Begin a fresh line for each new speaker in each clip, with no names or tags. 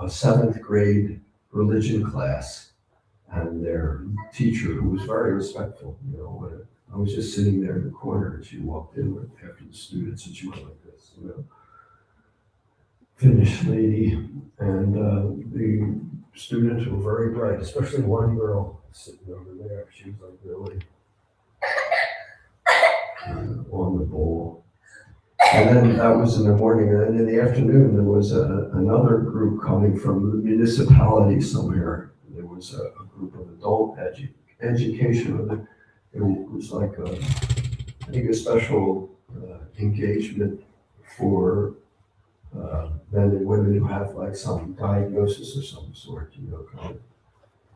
a seventh grade religion class, and their teacher, who was very respectful, you know, when I was just sitting there in the corner, and she walked in with after the students, and she went like this, you know, Finnish lady, and the students were very bright, especially one girl sitting over there. She was like really on the ball. And then that was in the morning, and then in the afternoon there was another group coming from the municipality somewhere. There was a group of adult education. It was like I think a special engagement for men and women who have like some diagnosis of some sort, you know, kind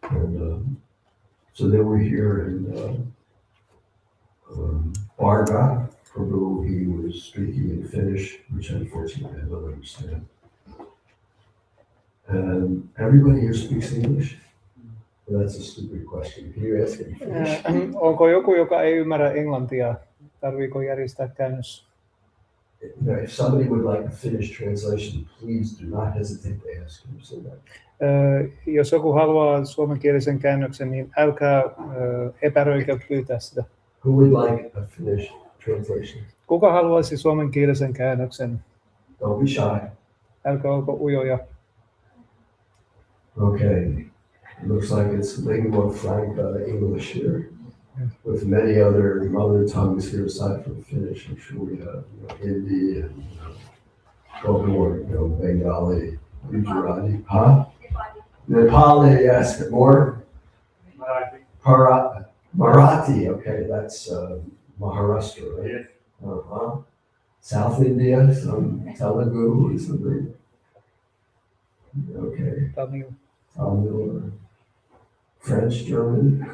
of. And so they were here, and Bhagavad, Prabhu, he was speaking in Finnish, which unfortunately I don't understand. And everybody here speaks English? Well, that's a stupid question. Can you ask it in Finnish?
Onko joku, joka ei ymmärrä englantia? Tarviiko järjestää käännös?
You know, if somebody would like a Finnish translation, please do not hesitate to ask him. So that.
Jos joku haluaa suomenkielisen käännöksen, niin älkää epäröikö pyytää sitä.
Who would like a Finnish translation?
Kuka haluaisi suomenkielisen käännöksen?
Don't be shy.
Älkää olko ujoja.
Okay. It looks like it's lingua franca English here, with many other mother tongues here aside from Finnish. I'm sure we have, you know, Hindi and more, you know, Bengali, Gujarati, Nepali, yes, more. Marathi, okay, that's Maharashtra, right?
Yes.
South India, some Telugu, something. Okay. Tamil, or French, German.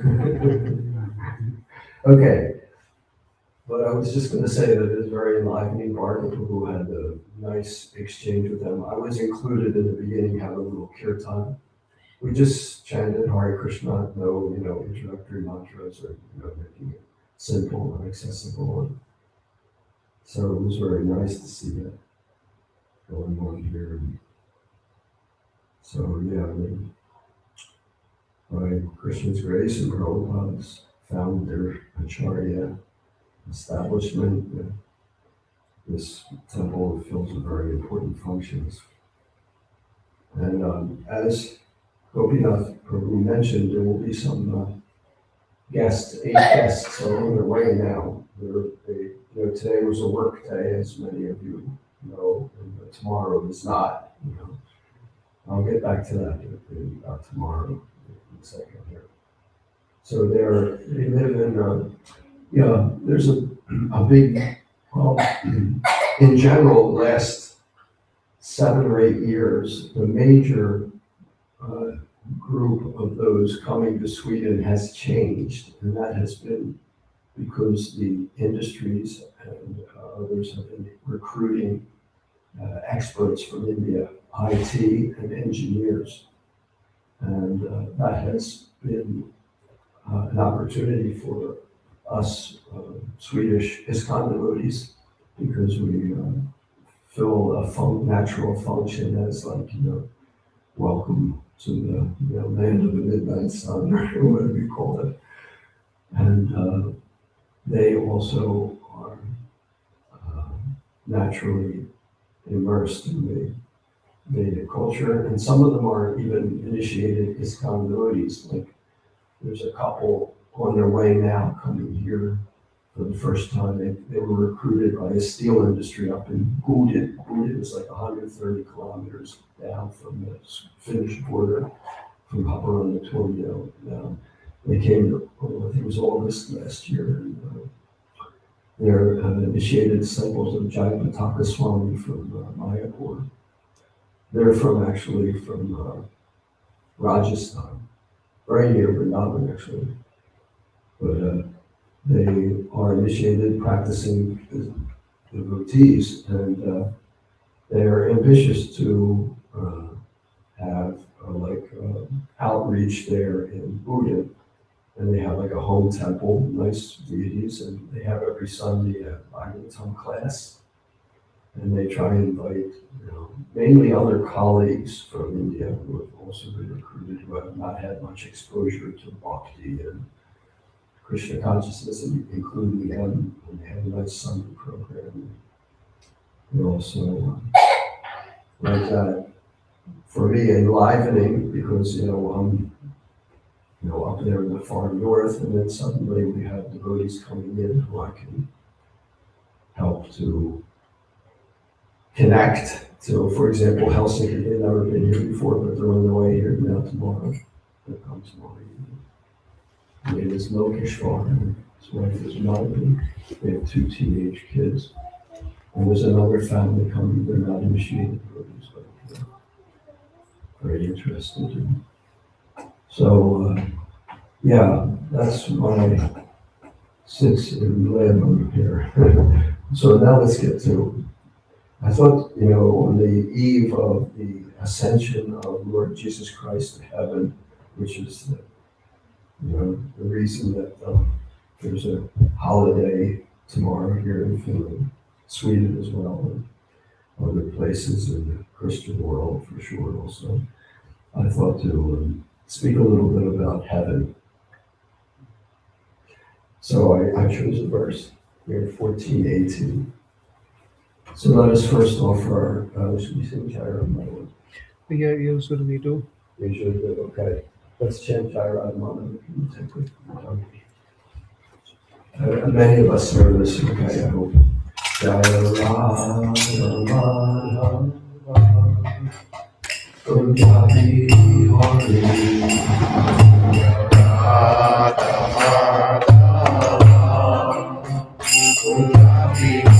Okay. But I was just going to say that it was very enlivening. Barbara, who had a nice exchange with them. I was included in the beginning, had a little kirtan. We just chanted Hare Krishna, no, you know, introductory mantras, or, you know, making it simple and accessible. And so it was very nice to see that going on here. And so yeah, I mean, by Krishna's grace and Prabhupada's found their Acharya establishment. This temple fulfills a very important functions. And as Gopinath Prabhu mentioned, there will be some guests, 8 guests are on their way now. You know, today was a work day, as many of you know, and tomorrow is not. You know, I'll get back to that about tomorrow in a second here. So they live in, there's a big, well, in general, the last 7 or 8 years, the major group of those coming to Sweden has changed, and that has been because the industries and others have been recruiting experts from India, IT and engineers, and that has been an opportunity for us Swedish ISKCON devotees, because we fill a natural function as, like, you know, welcome to the land of the midnight sun, or whatever you call it. And they also are naturally immersed in the Vedic culture, and some of them are even initiated ISKCON devotees. Like, there's a couple on their way now coming here for the first time. They were recruited by a steel industry up in Boden. Boden is like 130 kilometers down from the Finnish border, from Haparanda-Tornio down. They came, I think it was August last year, and they're initiated disciples of Jayapataka Swami from Mayapur. They're actually from Rajasthan, very near Vrindavan actually. But they are initiated practicing devotees, and they are ambitious to have outreach there in Buddha, and they have like a home temple, nice deities, and they have every Sunday a Bhagavatam class, And they try and invite, mainly other colleagues from India who have also been recruited, who have not had much exposure to bhakti and Krishna consciousness, including them. And they have a nice Sunday program. And also, like that, for me, enlivening, because, I'm up there in the far north, and then suddenly we have devotees coming in who I can help to connect to. For example, Helsinki, they've never been here before, but they're on their way here now tomorrow. They'll come tomorrow evening. His name is Lokeshwar, and his wife is Melody. They have 2 teenage kids. And there's another family coming, they're not initiated devotees, but very interested. So, yeah, that's my 6 in limb here. So now let's get to, I thought, on the eve of the ascension of Lord Jesus Christ to heaven, which is the reason that there's a holiday tomorrow here in Finland, Sweden as well, and other places in the Christian world for sure also. I thought to speak a little bit about heaven. So I chose a verse here, 14:18. So let us first offer our, should we sing Jairam?
Yeah, usually we do.
We should do, okay. Let's chant Jairam. Many of us know this, okay, I hope. Jairam, Punjabi Hari, Punjabi Hari,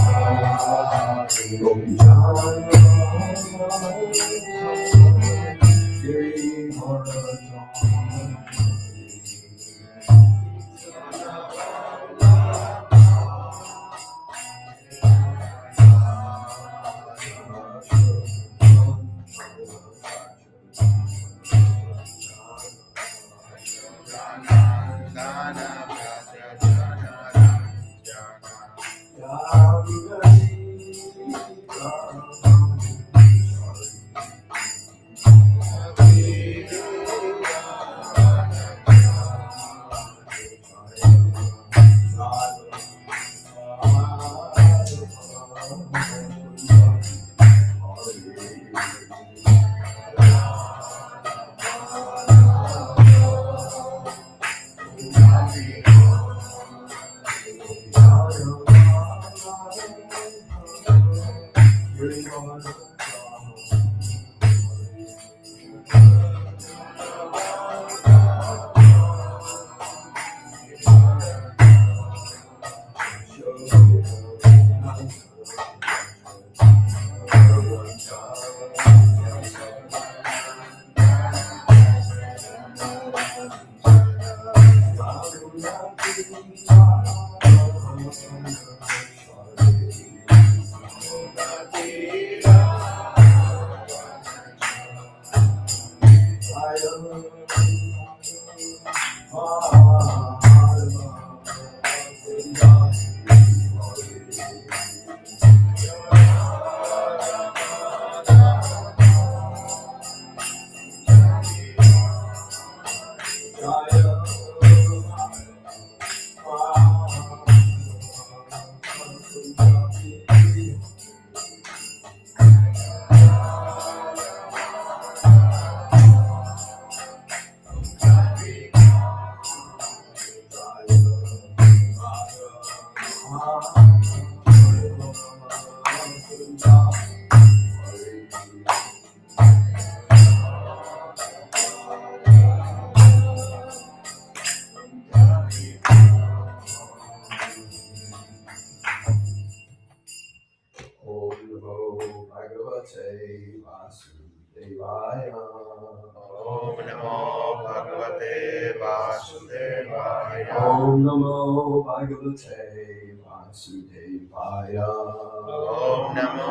Om Namo Bhagavate Vasudevaya.
Om Namo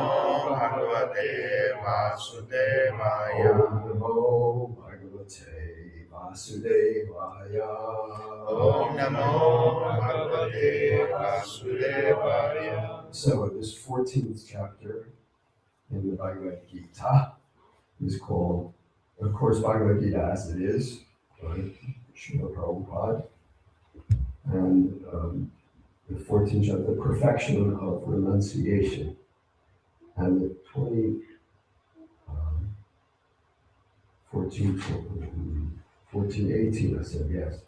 Bhagavate Vasudevaya.
Om Namo Bhagavate Vasudevaya.
Om Namo Bhagavate Vasudevaya.
So this 14th chapter in the Bhagavad Gita is called, of course, Bhagavad Gita as it is, by Srila Prabhupada. And the 14th chapter, the perfection of renunciation. And the 14, 18, I said, yes.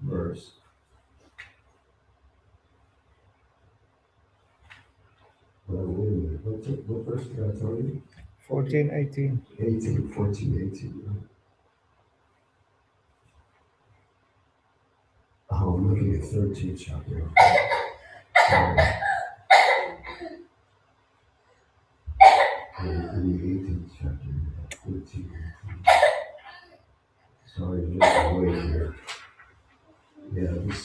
Verse. Well, wait a minute. What verse did I tell you?
14, 18.
18, 14, 18. Right? Oh, I'm looking at 13th chapter. In the 18th chapter, 14, 18. Sorry, just wait here. Yeah, this.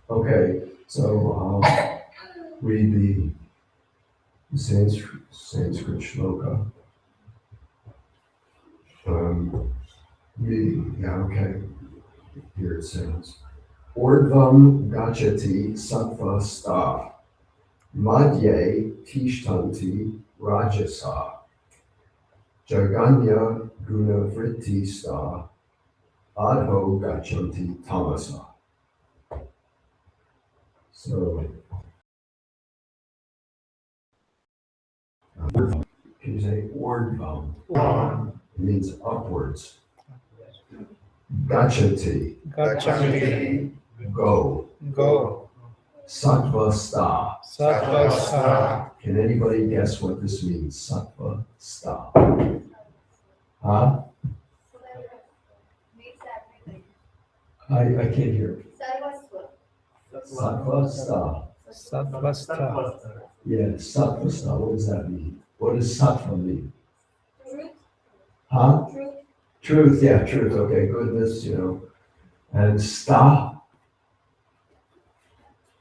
Okay, so I'll read the Sanskrit shloka. Reading, yeah, okay. Here it says, Ordvam gachati sattva sta, madhye tishtanti rajasa, jaganya guna vritti sta, adho gachanti tamasa. So, can you say ordvam? It means upwards. Gachanti,
Gachanti.
go.
Go.
Sattva sta.
Sattva sta.
Can anybody guess what this means? Sattva sta. Huh? I can't hear. Sattva sta.
Sattva sta.
Yeah, sattva sta. What does that mean? What does sattva mean?
Truth.
Huh?
Truth.
Truth, yeah, truth. Okay, goodness, And sta.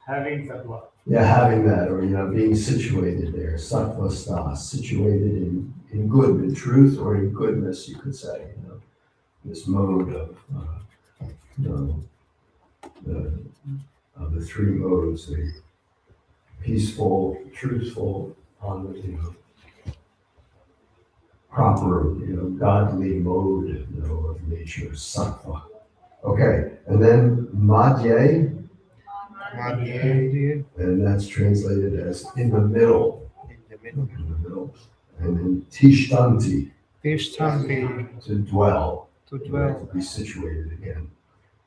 Having sattva.
Yeah, having that, or being situated there. Sattva sta, situated in good, in truth, or in goodness, you could say. This mode of the three modes: the peaceful, truthful, proper, godly mode, of nature, sattva. Okay, and then madhye.
Madhye.
And that's translated as in the middle.
In the middle.
And then tishtanti,
Tishtanti.
to dwell,
To
to
dwell.
be situated again.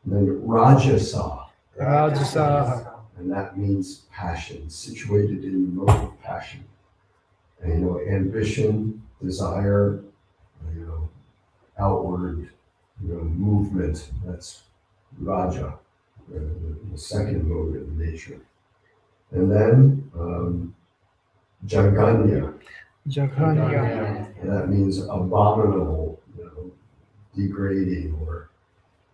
And then rajasa,
Rajasa.
and that means passion, situated in the mode of passion. And ambition, desire, outward, movement, that's raja, the second mode of nature. And then jaganya,
Jaganya.
and that means abominable, degrading or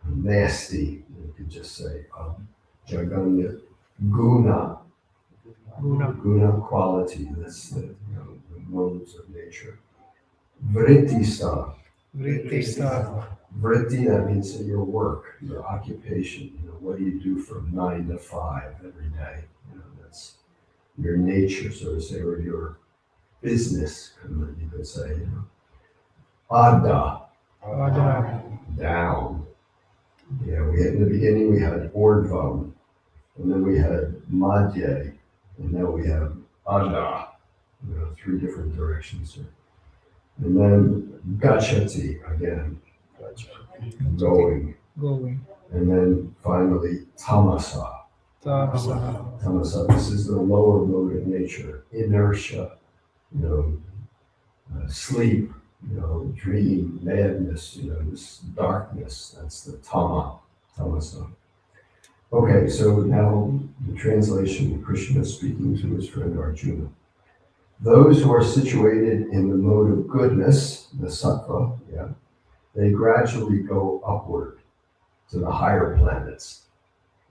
nasty, you could just say. Jaganya, guna,
Guna.
quality, that's the modes of nature. Vrittista,
Vrittista.
vritti, that means your work, your occupation, what do you do from 9 to 5 every day? That's your nature, so to say, or your business, you could say. Adda,
Ada.
down. Yeah, in the beginning we had ordvam, and then we had madhye, and now we have adda, 3 different directions here. And then gachati, again, going.
Going.
And then finally tamasa.
Tamasa.
Tamasa, this is the lower mode of nature, inertia, sleep, dream, madness, this darkness, that's the tamasa. Okay, so now the translation, Krishna is speaking to his friend Arjuna. Those who are situated in the mode of goodness, the sattva, they gradually go upward to the higher planets.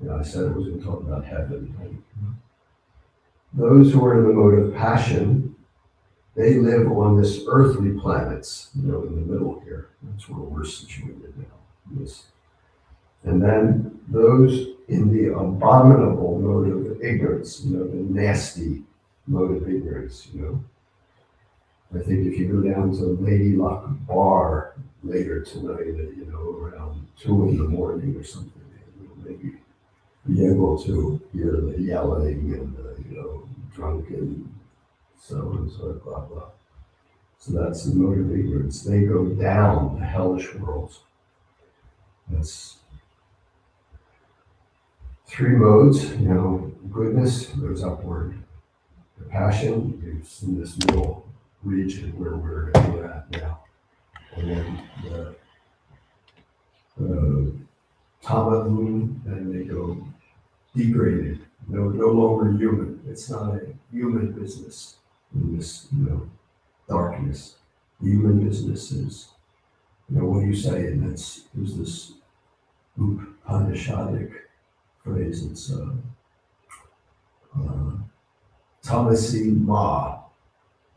I said it was going to talk about heaven. Right? Those who are in the mode of passion, they live on this earthly planets, in the middle here. That's where we're situated now. This. And then those in the abominable mode of ignorance, the nasty mode of ignorance, I think if you go down to Lady Luck Bar later tonight, around 2 a.m. or something, maybe be able to hear the yelling and the, drunken so blah, blah. So that's the mode of ignorance. They go down the hellish worlds. That's 3 modes, goodness goes upward. The passion is in this middle region where we're at now. And then the Tama-Moon, then they go degraded, no longer human. It's not a human business in this, darkness. The human business is, what do you say? And there's this Upanishadic phrase. It's Tamasi Ma,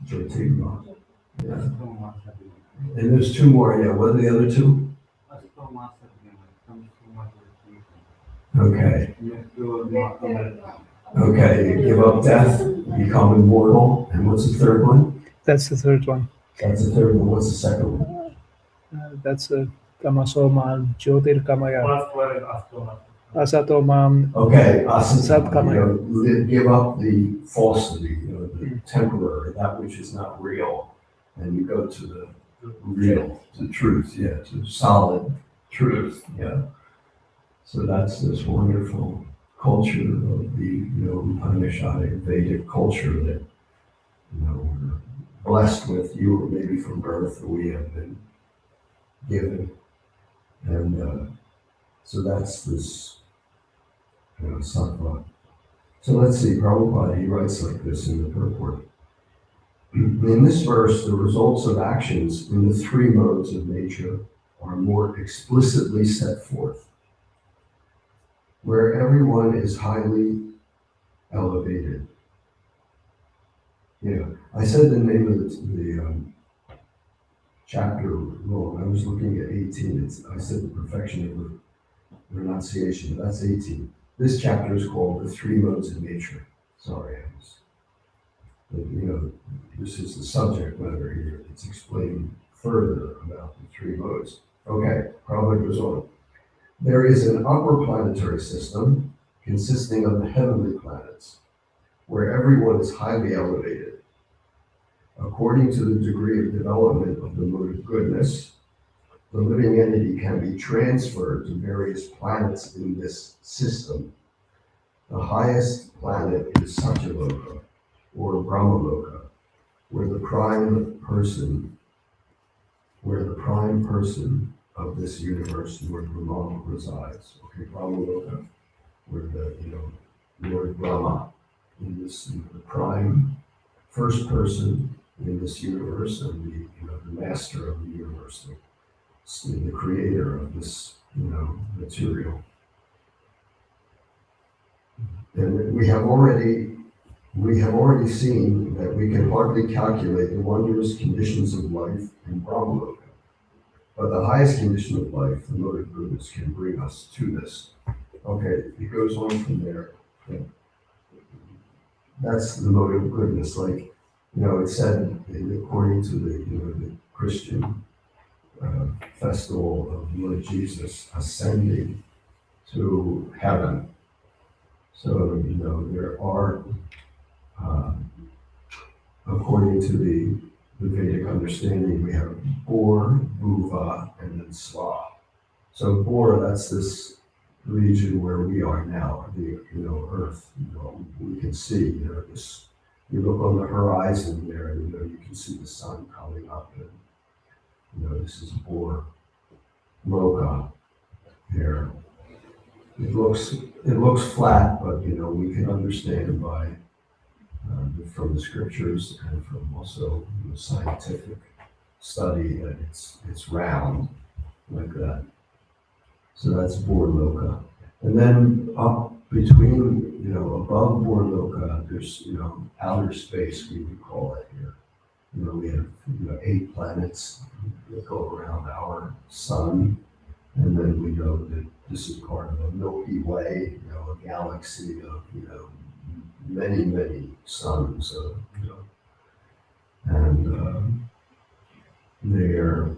Jyotirma. Yeah. And there's 2 more. Yeah. What are the other 2? Okay. Okay. You give up death, become immortal. And what's the 3rd one?
That's the 3rd one.
That's the 3rd one. What's the 2nd one?
That's Tamasoma Jyotirkamaya. Asatoma.
Okay,
Satkamaya.
give up the falsity, the temporary, that which is not real, and you go to the real, to truth, to solid truth, So that's this wonderful culture of the, Upanishadic Vedic culture that, we're blessed with. You were maybe from birth, or we have been given, and so that's this. Sattva. So let's see, Prabhupada, he writes like this in the purport. In this verse, the results of actions in the 3 modes of nature are more explicitly set forth. Where everyone is highly elevated. I said the name of the chapter wrong. I was looking at 18. I said the perfection of renunciation. That's 18. This chapter is called The 3 Modes of Nature. Sorry, this is the subject matter here. It's explaining further about the 3 modes. Okay, Prabhupada goes on. There is an upper planetary system consisting of the heavenly planets, where everyone is highly elevated. According to the degree of development of the mode of goodness, the living entity can be transferred to various planets in this system. The highest planet is Satyaloka, or Brahmaloka, where the prime person of this universe, Lord Brahma, resides. Okay, Brahmaloka, where the Lord Brahma in this, the prime first person in this universe, and the master of the universe. The creator of this, material. And we have already seen that we can hardly calculate the wondrous conditions of life in Brahmaloka. But the highest condition of life, the mode of goodness, can bring us to this. Okay, it goes on from there. That's the mode of goodness. Like, it said, according to the Christian festival of Lord Jesus ascending to heaven. So, there are, according to the Vedic understanding, we have Bor, Bhuva, and then Sva. So Bor, that's this region where we are now, the Earth. We can see, this. You look on the horizon there, and you can see the sun coming up, and this is Bor Loka here. It looks flat, but we can understand by from the scriptures and from also scientific study that it's round like that. So that's Bor Loka, and then up between above Bor Loka, there's outer space, we would call it here. we have 8 planets that go around our sun, and then we know that this is part of a Milky Way, a galaxy of many, many suns, and they're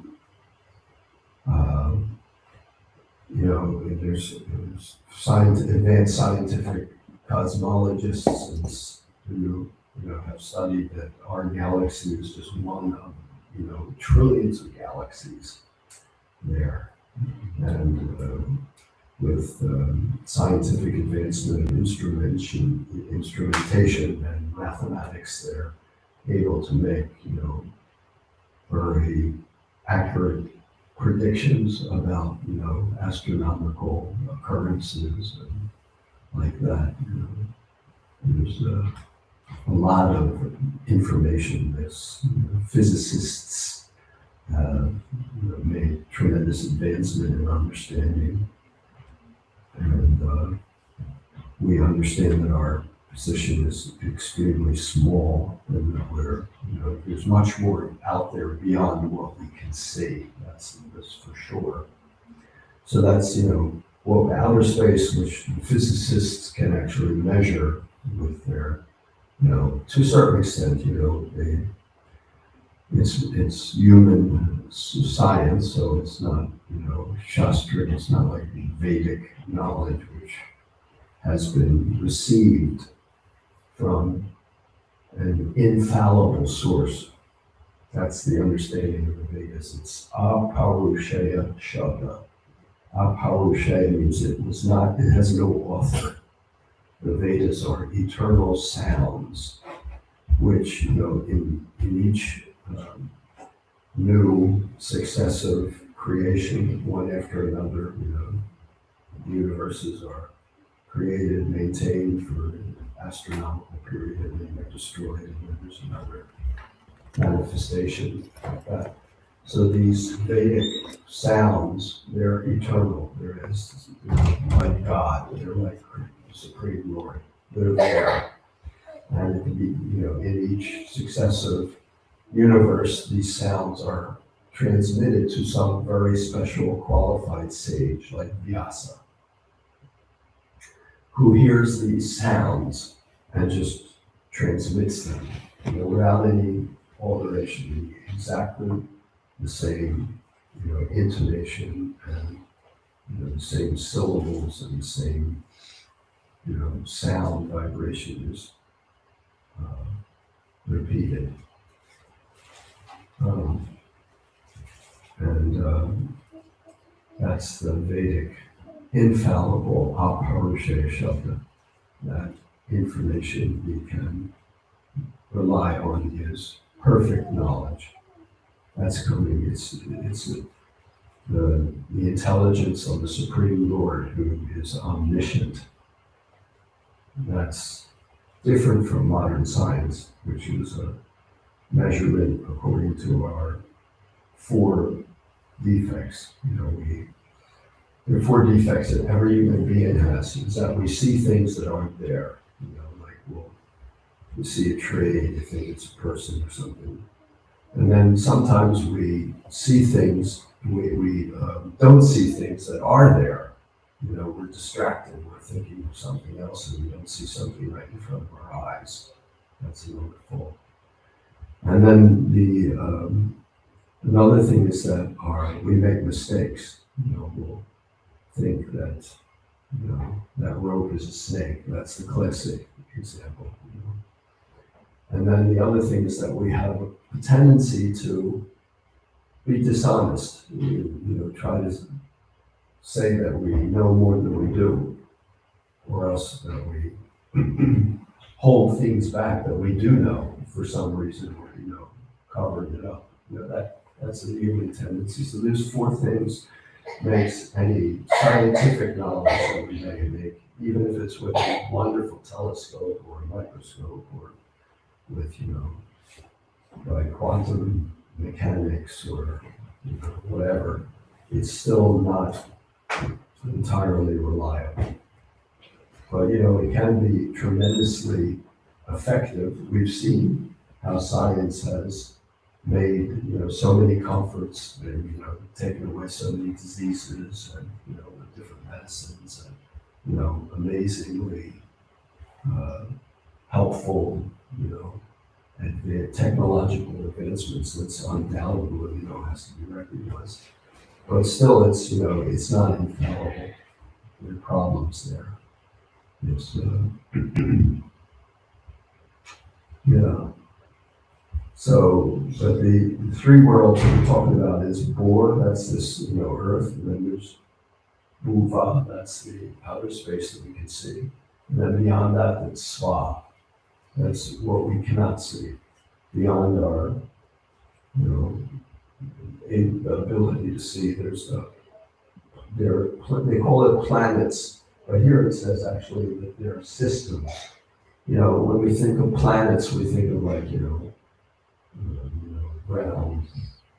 there's advanced scientific cosmologists who have studied that our galaxy is just one of trillions of galaxies there, and with scientific advancement of instrumentation and mathematics, they're able to make very accurate predictions about astronomical occurrences and like that. There's a lot of information that physicists have made tremendous advancement in understanding, and we understand that our position is extremely small, and that there's much more out there beyond what we can see. That's for sure. So that's outer space, which physicists can actually measure with their to a certain extent. It's human science, so it's not Shastra. It's not like Vedic knowledge, which has been received from an infallible source. That's the understanding of the Vedas. It's aparushaya shabda. Aparushaya means it has no author. The Vedas are eternal sounds, which in each new successive creation, one after another, universes are created, maintained for an astronomical period, and then they're destroyed, and then there's another manifestation like that. So these Vedic sounds, they're eternal. They're like God. They're like Supreme Lord. They're there. And it can be, in each successive universe, these sounds are transmitted to some very special qualified sage like Vyasa, who hears these sounds and just transmits them, without any alteration, exactly the same, intonation and the same syllables and the same, sound vibration is repeated. That's the Vedic infallible aparushaya shabda. That information we can rely on is perfect knowledge. That's coming. It's the intelligence of the Supreme Lord, who is omniscient. That's different from modern science, which is a measurement according to our 4 defects. There are 4 defects that every human being has, is that we see things that aren't there. Like we see a tree, you think it's a person or something. And then sometimes we see things, we don't see things that are there. We're distracted, we're thinking of something else, and we don't see something right in front of our eyes. That's another fault. And then another thing is that we make mistakes. We'll think that that rope is a snake. That's the classic example. And then the other thing is that we have a tendency to be dishonest. We try to say that we know more than we do, or else that we hold things back that we do know for some reason, or covering it up. That's a human tendency. So there's 4 things makes any scientific knowledge that we may make, even if it's with a wonderful telescope or a microscope, or with by quantum mechanics or whatever, it's still not entirely reliable. But it can be tremendously effective. We've seen how science has made, so many comforts, and, taken away so many diseases, and, with different medicines, and, amazingly helpful, and the technological advancements that's undoubtedly, has to be recognized. But still, it's not infallible. There are problems there. It's, yeah. So, but the three worlds that we're talking about is Bor, that's this, Earth, and then there's Bhuva, that's the outer space that we can see. And then beyond that, it's Sva, that's what we cannot see. Beyond our, ability to see, they call it planets, but here it says actually that there are systems. When we think of planets, we think of like, round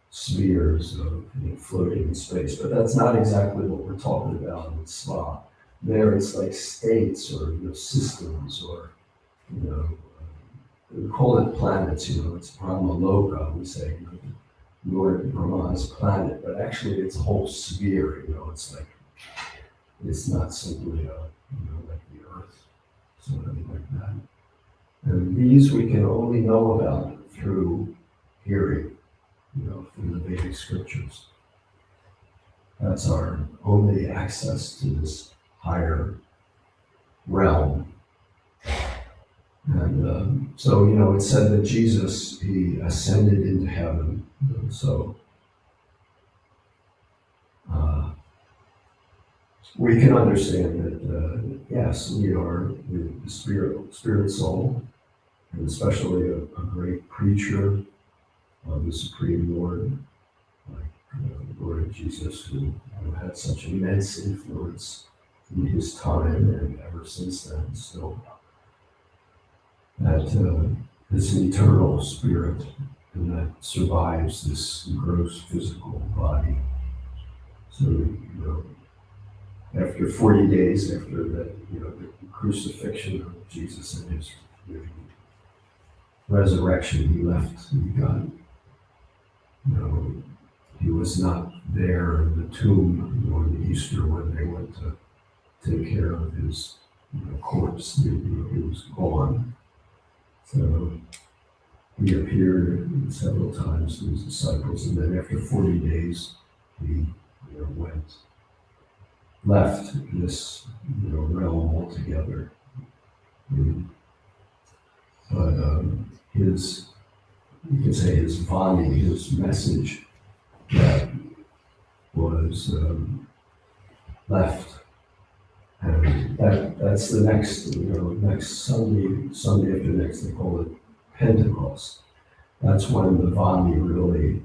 spheres of floating in space, but that's not exactly what we're talking about in Sva. There it's like states or systems, or we call it planets. It's Brahma Loka. We say Lord Brahma's planet, but actually it's a whole sphere. It's not simply like the Earth, something like that. And these we can only know about through hearing, from the Vedic scriptures. That's our only access to this higher realm. And so, it said that Jesus, he ascended into heaven. So we can understand that, yes, we are the spirit soul, and especially a great preacher of the Supreme Lord, like the Lord Jesus, who had such immense influence in his time and ever since then still. That it's an eternal spirit, and that survives this gross physical body. So, after 40 days after that, the crucifixion of Jesus and his resurrection, he left. He got, he was not there in the tomb on Easter when they went to take care of his corpse. He was gone. So he appeared several times to his disciples, and then after 40 days, he left this realm altogether. But you can say his Vani, his message that was left. And that's the next, next Sunday after next, they call it Pentecost. That's when the Vani really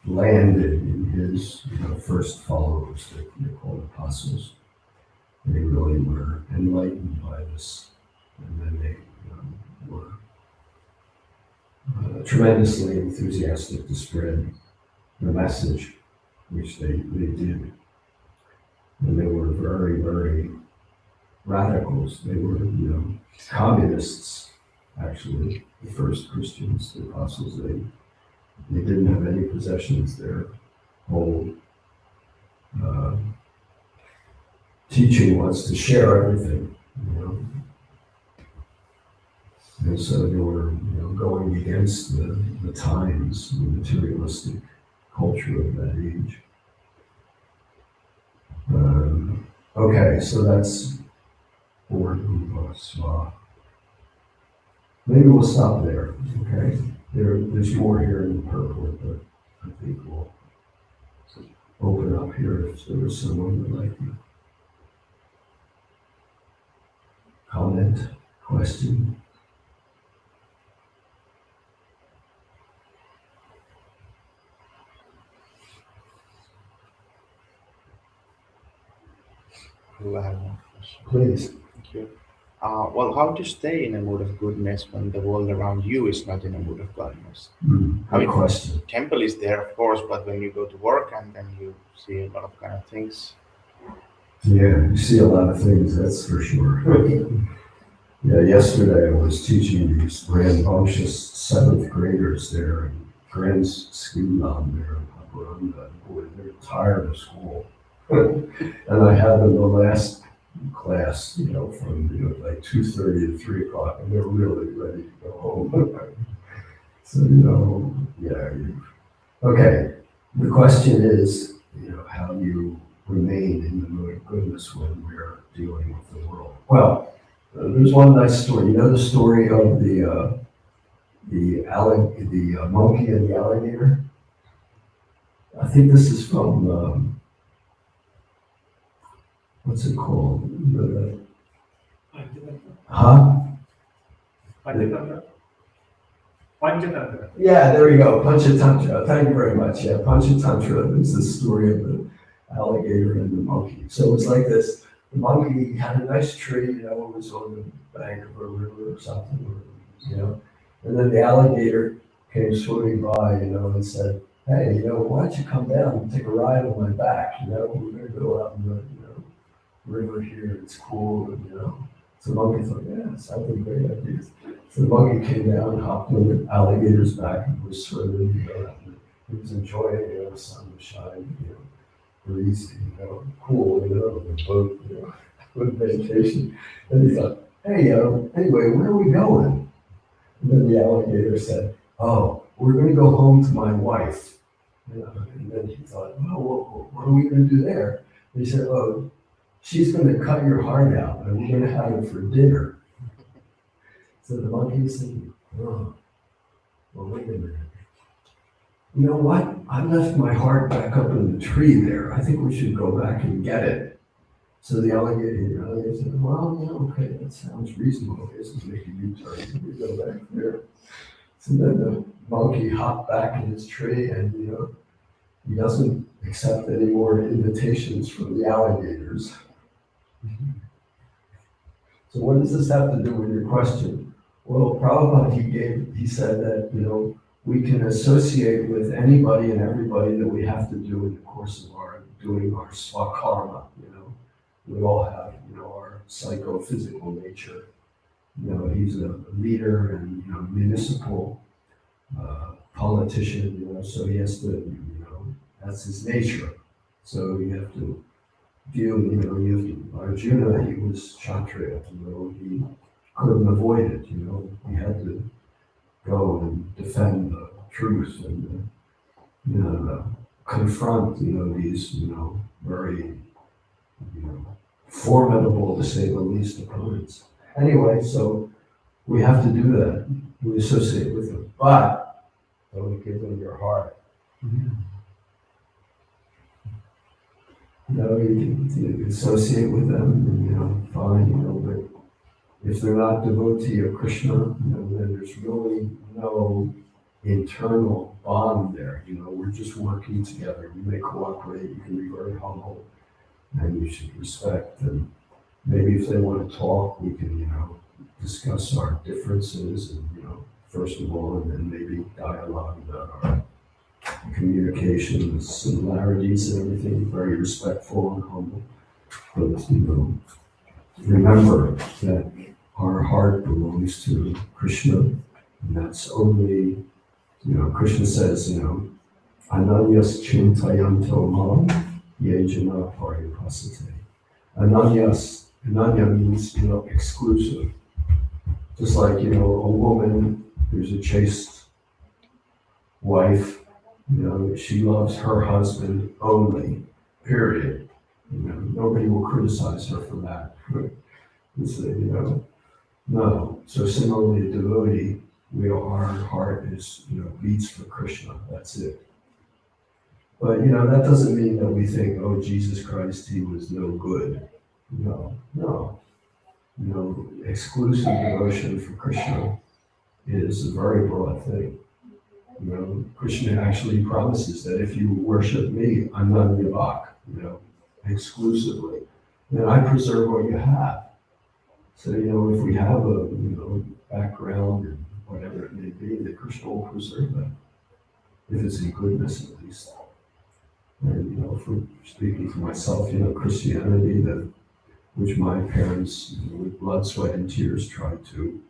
landed in his first followers, they call apostles. They really were enlightened by this, and then they were tremendously enthusiastic to spread the message, which they did. And they were very, very radicals. They were, communists, actually, the first Christians, the apostles. They didn't have any possessions. Their whole teaching was to share everything, And so they were, going against the times, the materialistic culture of that age. Okay, so that's Lord Sva. Maybe we'll stop there, okay? There's more here in the purport, but I think we'll open up here if there was someone who would like to comment, question.
I have one question.
Please.
Thank you. Well, how to stay in a mood of goodness when the world around you is not in a mood of godliness?
Good question.
Temple is there, of course, but when you go to work and then you see a lot of kind of things.
Yeah, you see a lot of things, that's for sure. Yeah, yesterday I was teaching these rambunctious 7th graders there, and skolan there in Haparanda. Boy, they're tired of school. And I had them the last class, from like 2:30 to 3 o'clock, and they're really ready to go home. So, okay. The question is, how do you remain in the mood of goodness when we're dealing with the world? Well, there's one nice story. You know the story of the monkey and the alligator? I think this is from, what's it called?
Panchatantra.
Yeah, there you go, Panchatantra. Thank you very much. Yeah, Panchatantra is the story of the alligator and the monkey. So it's like this. The monkey had a nice tree, it was on the bank of a river or something, and then the alligator came swimming by, and said, hey, why don't you come down and take a ride on my back? We're going to go out in the, river here, it's cool, So the monkey thought, yeah, sounds like a great idea. So the monkey came down, hopped on the alligator's back, and was swimming, and he was enjoying, the sun was shining, breezy, cool, the boat, good vacation. And he thought, hey, anyway, where are we going? And then the alligator said, oh, we're going to go home to my wife. And then he thought, well, what are we going to do there? And he said, oh, she's going to cut your heart out, and we're going to have it for dinner. So the monkey said, oh, well, wait a minute. You know what? I left my heart back up in the tree there. I think we should go back and get it. So the alligator said, well, okay, that sounds reasonable. I guess we'll make a U-turn. We go back there. So then the monkey hopped back in his tree, and, he doesn't accept any more invitations from the alligators. So what does this have to do with your question? Well, Prabhupada, he said that, we can associate with anybody and everybody that we have to do in the course of doing our swakarma, We all have, our psychophysical nature. He's a leader and, municipal politician, so he has to, that's his nature. So you have to deal, Arjuna, he was Kshatriya, he couldn't avoid it, he had to go and defend the truth and, confront, these, very, formidable, to say the least, opponents. Anyway, so we have to do that. We associate with them, but don't give them your heart. You can associate with them, and, fine, but if they're not devotee of Krishna, then there's really no internal bond there. We're just working together. You may cooperate, you can be very humble, and you should respect. And maybe if they want to talk, we can, discuss our differences, and, first of all, and then maybe dialogue about our communication, the similarities and everything, very respectful and humble. But, remember that our heart belongs to Krishna, and that's only, Krishna says, Ananyas chintayanto mam yejana paripasate. Ananya means, exclusive. Just like, a woman who's a chaste wife, she loves her husband only, period. Nobody will criticize her for that. No. So similarly, a devotee, our heart is, beats for Krishna. That's it. But, that doesn't mean that we think, oh, Jesus Christ, he was no good. No. Exclusive devotion for Krishna is a very broad thing. Krishna actually promises that if you worship me, Ananyabhak, exclusively, then I preserve what you have. So, if we have a, background and whatever it may be, that Krishna will preserve that, if it's in goodness at least. And, if we're speaking for myself, Christianity, which my parents, with blood, sweat, and tears, tried to,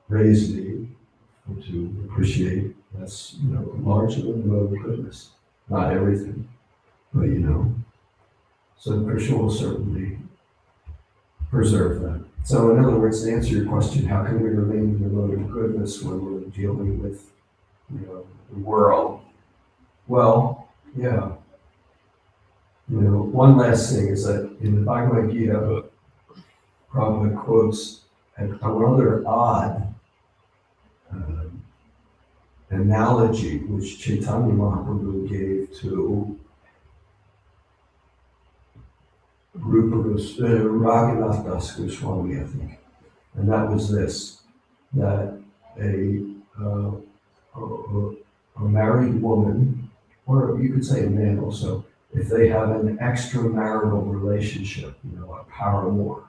raise me, and to appreciate that's, largely the mode of goodness. Not everything, but so Krishna will certainly preserve that. So in other words, to answer your question, how can we remain in the mode of goodness when we're dealing with, the world? Well, yeah. One last thing is that in the Bhagavad Gita, Prabhu quotes a rather odd analogy which Chaitanya Mahaprabhu gave to Raghunath Das Goswami, I think. And that was this, that a married woman, or you could say a man also, if they have an extramarital relationship, a paramour,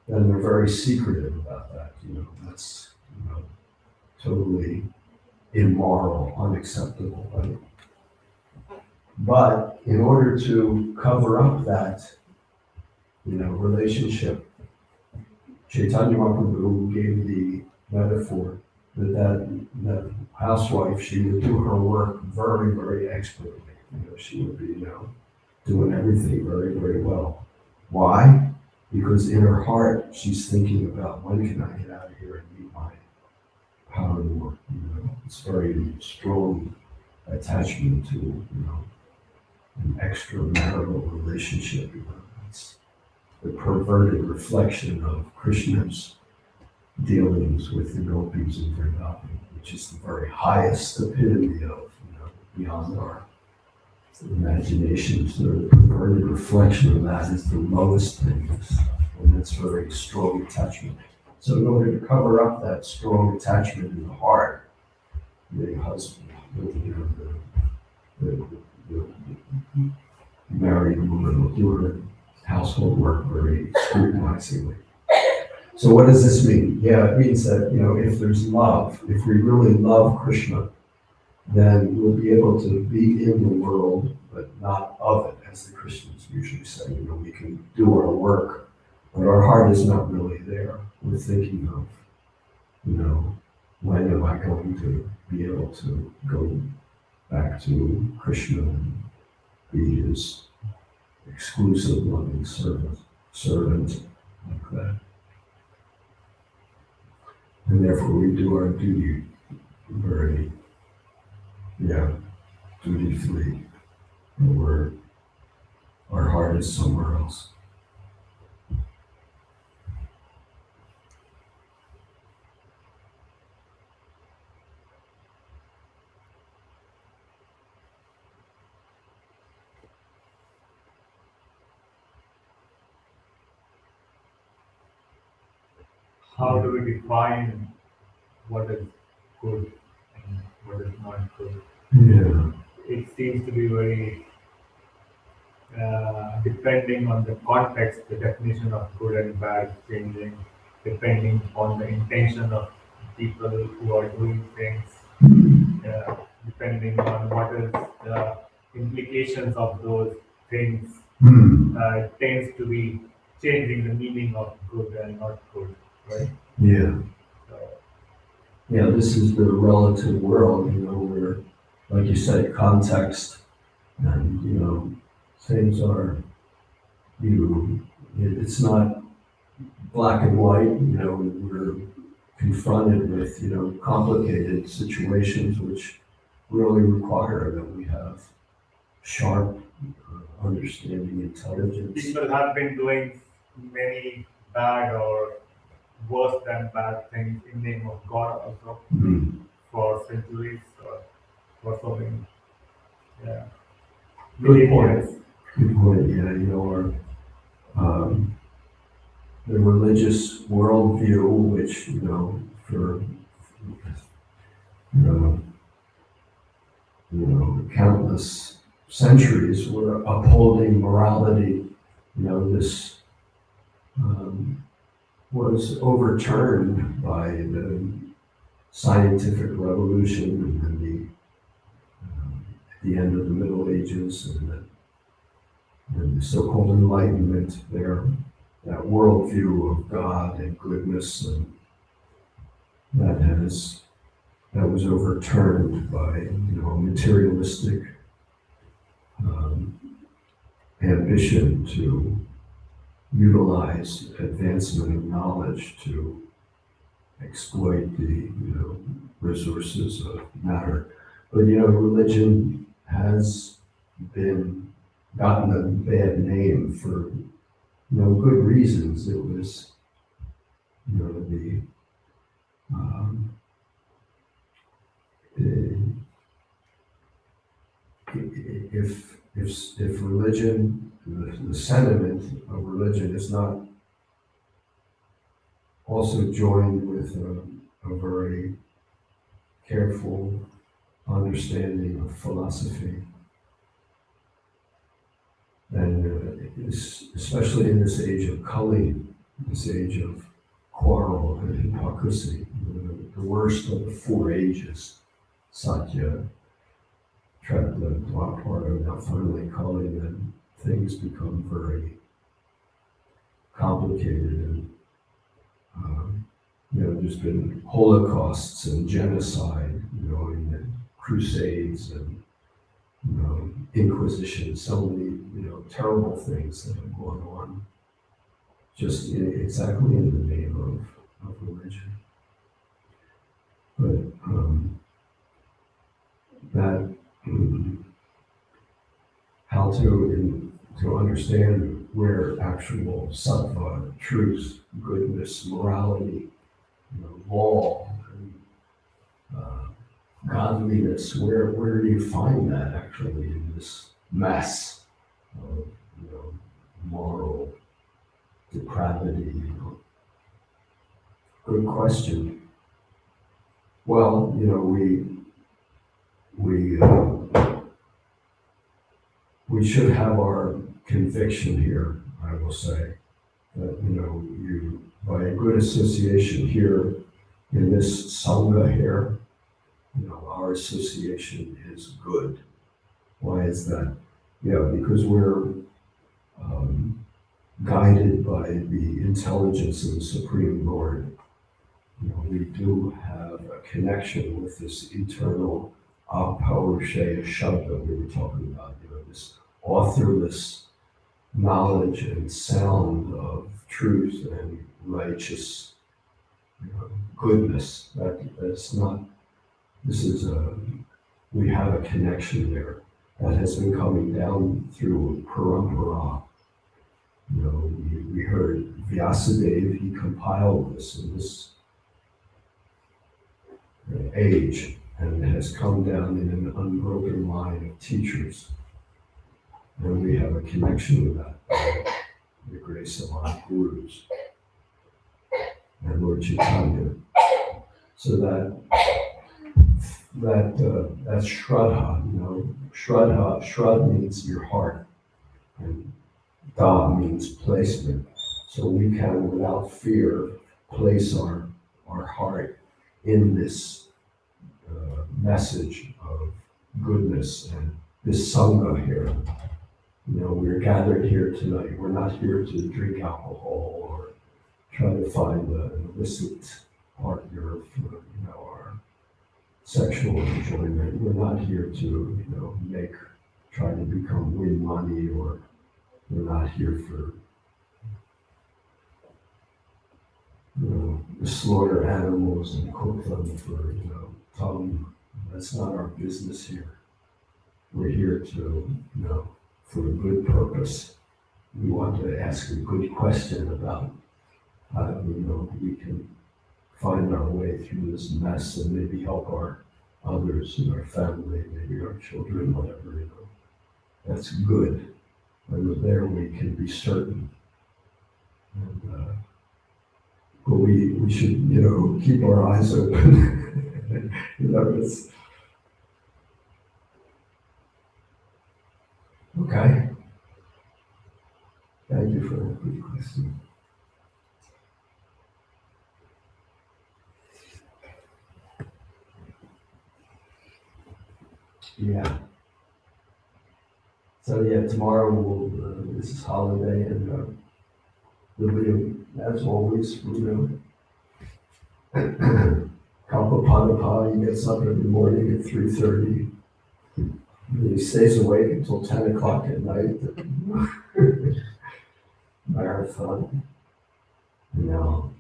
then they're very secretive about that. That's totally immoral, unacceptable. Right? But in order to cover up that, relationship, Chaitanya Mahaprabhu gave the metaphor that housewife, she would do her work very, very expertly. She would be, doing everything very, very well. Why? Because in her heart, she's thinking about when can I get out of here and meet my paramour. It's very strong attachment to, an extramarital relationship. It's the perverted reflection of Krishna's dealings with the gopis in Vrindavan, which is the very highest epitome of, beyond our imaginations. The perverted reflection of that is the lowest thing, and that's very strong attachment. So in order to cover up that strong attachment in the heart, the husband, the married woman will do her household work very scrutinizingly. So what does this mean? Yeah, it means that, if there's love, if we really love Krishna, then we'll be able to be in the world, but not of it, as the Christians usually say. We can do our work, but our heart is not really there. We're thinking of, when am I going to be able to go back to Krishna and be his exclusive loving servant like that. And therefore we do our duty very, dutifully. And our heart is somewhere else.
How do we define what is good and what is not good?
Yeah.
It seems to be very depending on the context, the definition of good and bad changing, depending on the intention of people who are doing things, depending on what is the implications of those things, it tends to be changing the meaning of good and not good, right?
Yeah. Yeah, this is the relative world, where, like you said, context and, things are, it's not black and white, we're confronted with, complicated situations which really require that we have sharp understanding, intelligence.
People have been doing many bad or worse than bad things in the name of God also for centuries or for so many.
Good point.
Years.
Good point. Yeah, the religious worldview, which for countless centuries were upholding morality. This was overturned by the scientific revolution and the end of the Middle Ages and the so-called Enlightenment. That worldview of God and goodness, and that has that was overturned by, materialistic ambition to utilize advancement of knowledge to exploit the, resources of matter. But, religion has been gotten a bad name for, good reasons. It was, the if religion, the sentiment of religion is not also joined with a very careful understanding of philosophy, then especially in this age of Kali, this age of quarrel and hypocrisy, the worst of the four ages, Satya, Treta, Dwapara, now finally Kali, then things become very complicated and there's been holocausts and genocide, and the crusades and inquisition, so many terrible things that have gone on just exactly in the name of religion. But that how to understand where actual sattva, truth, goodness, morality, law, and godliness, where do you find that actually in this mess of moral depravity? Good question. Well, we should have our conviction here, I will say, that you by a good association here in this sangha here, our association is good. Why is that? Because we're guided by the intelligence of the Supreme Lord. We do have a connection with this eternal Apaurushaya Shabda we were talking about, this authorless knowledge and sound of truth and righteous goodness. That's not, we have a connection there that has been coming down through parampara. We heard Vyasadeva, he compiled this in this age, and it has come down in an unbroken line of teachers. And we have a connection with that, by the grace of our gurus and Lord Chaitanya. So that's Shraddha, Shraddha means your heart, and Da means placement. So we can, without fear, place our heart in this message of goodness and this sangha here. We're gathered here tonight. We're not here to drink alcohol or try to find an illicit partner for our sexual enjoyment. We're not here to try to win money, or we're not here for to slaughter animals and cook them for tongue. That's not our business here. We're here to for a good purpose. We want to ask a good question about how we can find our way through this mess and maybe help our others in our family, maybe our children, whatever, That's good. And there we can be certain. And, but we should, keep our eyes open. It's okay. Thank you for that good question. Yeah. So tomorrow this is holiday, and there'll be, as always, Kalpapadapa, he gets up every morning at 3:30. He stays awake until 10 o'clock at night. Marathon. No.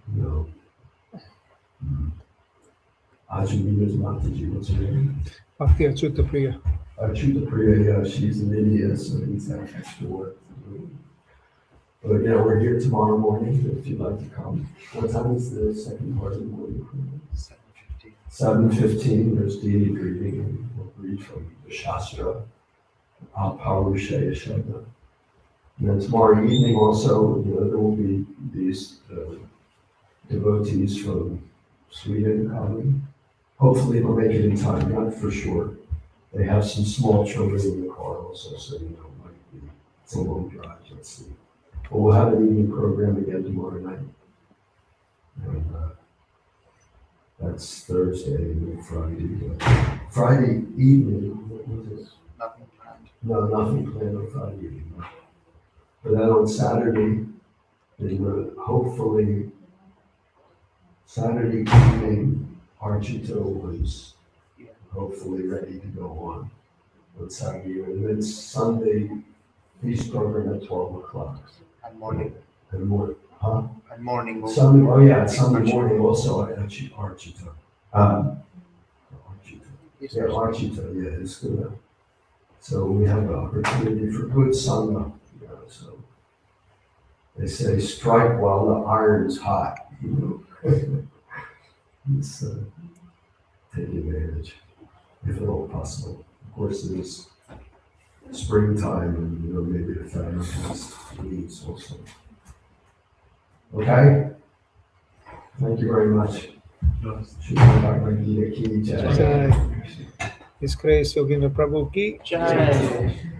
Ajamita's Mataji, what's her name?
Bhakti Achyuta Priya.
Achyuta Priya, yeah, she's in India, so he's had extra work to do. But yeah, we're here tomorrow morning if you'd like to come. What time is the second part of the morning?
7:15.
7:15, there's deity greeting, and we'll read from the Shastra, Parushaya Shabda. And then tomorrow evening also, there will be these devotees from Sweden coming. Hopefully they'll make it in time, not for sure. They have some small children in the car also, so it's a long drive, let's see. But we'll have an evening program again tomorrow night. And that's Thursday and Friday. Friday evening, what was it?
Nothing planned.
No, nothing planned on Friday evening. But then on Saturday, hopefully, Saturday evening, Archito was hopefully ready to go on Saturday evening. And then Sunday, feast program at 12 o'clock.
And morning.
And more, huh?
And morning.
Sunday, Sunday morning also at Archito. Archito. Yeah, Archito, yeah, it's good. So we have an opportunity for good sangha. So they say strike while the iron's hot, It's take advantage, if at all possible. Of course, it is springtime and maybe the family has needs also. Okay? Thank you very much. Shukran Bhagavad Gita ki jai.
Jai. His Grace Yogindra Prabhu ki
Jai.